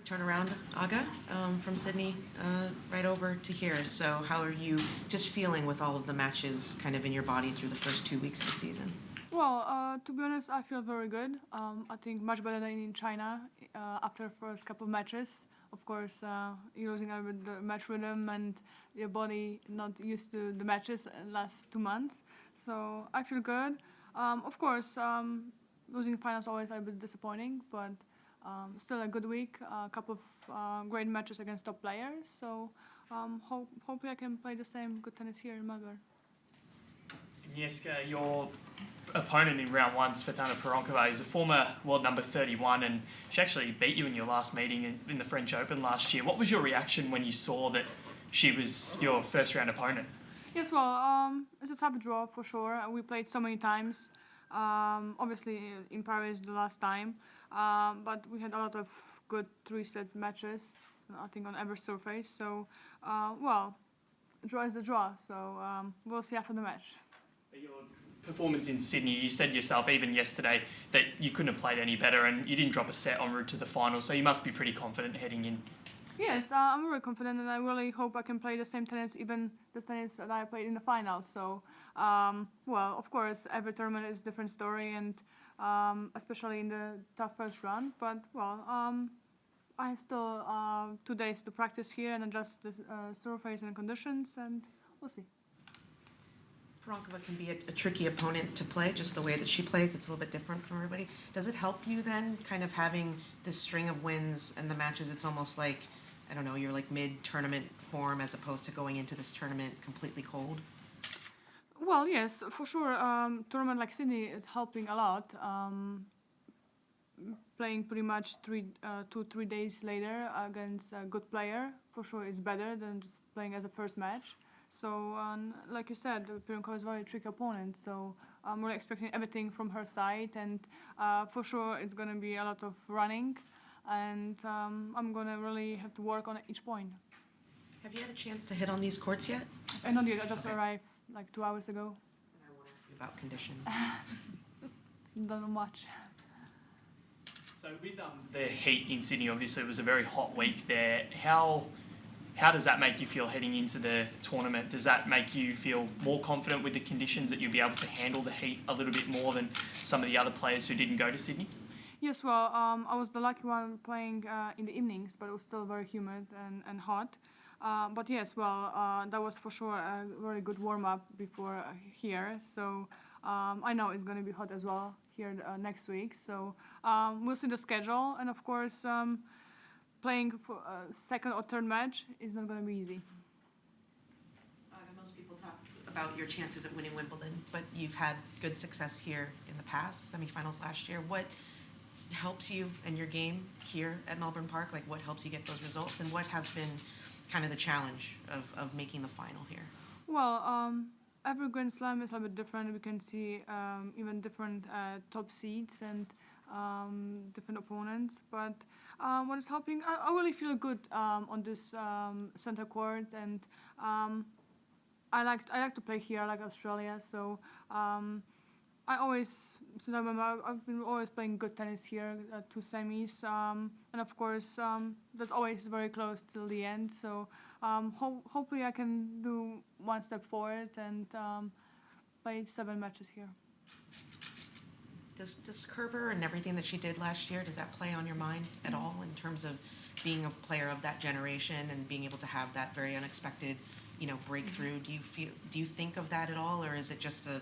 turn around, Aga, from Sydney right over to here. So how are you just feeling with all of the matches kind of in your body through the first 2 weeks of the season? Well, to be honest, I feel very good. I think much better than in China after the first couple of matches. Of course, you're losing a bit the match rhythm and your body not used to the matches last 2 months. So I feel good. Of course, losing finals always a bit disappointing, but still a good week. A couple of great matches against top players. So hopefully I can play the same good tennis here in Melbourne. Agnieszka, your opponent in round one, Svetlana Pironkova, is a former world number 31, and she actually beat you in your last meeting in the French Open last year. What was your reaction when you saw that she was your first round opponent? Yes, well, it's a tough draw for sure. We played so many times. Obviously in Paris the last time, but we had a lot of good 3-set matches, I think, on every surface. So, draw is the draw. So we'll see after the match. Your performance in Sydney, you said yourself even yesterday that you couldn't have played any better, and you didn't drop a set en route to the final, so you must be pretty confident heading in. Yes, I'm very confident, and I really hope I can play the same tennis, even the tennis that I played in the finals. So, of course, every tournament is a different story, and especially in the tough first round. But, I have still 2 days to practice here and adjust the surface and conditions, and we'll see. Pironkova can be a tricky opponent to play, just the way that she plays. It's a little bit different from everybody. Does it help you then, kind of having this string of wins and the matches? It's almost like, I don't know, you're like mid-tournament form as opposed to going into this tournament completely cold? Well, yes, for sure. Tournament like Sydney is helping a lot. Playing pretty much 2-3 days later against a good player, for sure, is better than just playing as a first match. So, like you said, Pironkova is a very tricky opponent, so I'm really expecting everything from her side, and for sure it's going to be a lot of running, and I'm going to really have to work on each point. Have you had a chance to hit on these courts yet? Not yet, I just arrived like 2 hours ago. And I want to ask you about conditions. Don't know much. So with the heat in Sydney, obviously it was a very hot week there. How does that make you feel heading into the tournament? Does that make you feel more confident with the conditions, that you'll be able to handle the heat a little bit more than some of the other players who didn't go to Sydney? Yes, well, I was the lucky one playing in the evenings, but it was still very humid and hot. But yes, that was for sure a very good warm-up before here. So I know it's going to be hot as well here next week. So we'll see the schedule, and of course, playing for a second or third match is not going to be easy. Most people talk about your chances at winning Wimbledon, but you've had good success here in the past, semifinals last year. What helps you in your game here at Melbourne Park? Like, what helps you get those results, and what has been kind of the challenge of making the final here? Well, every Grand Slam is a bit different. We can see even different top seeds and different opponents, but what is helping, I really feel good on this center court, and I like to play here. I like Australia, so I always, since I remember, I've been always playing good tennis here, 2 semis, and of course that's always very close till the end. So hopefully I can do one step forward and play 7 matches here. Does Kerber and everything that she did last year, does that play on your mind at all in terms of being a player of that generation and being able to have that very unexpected, breakthrough? Do you think of that at all, or is it just a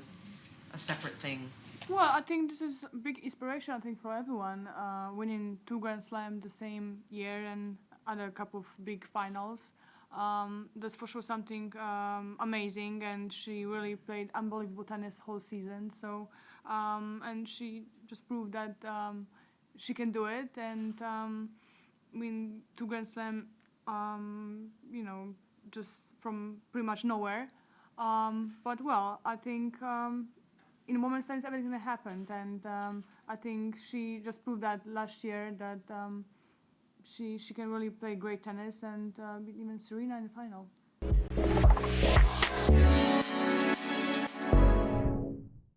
separate thing? Well, I think this is a big inspiration, I think, for everyone. Winning 2 Grand Slam the same year and other couple of big finals. That's for sure something amazing, and she really played unbelievable tennis whole season. So, and she just proved that she can do it, and win 2 Grand Slam, just from pretty much nowhere. But I think in a moment's time everything happened, and I think she just proved that last year that she can really play great tennis and beat even Serena in the final.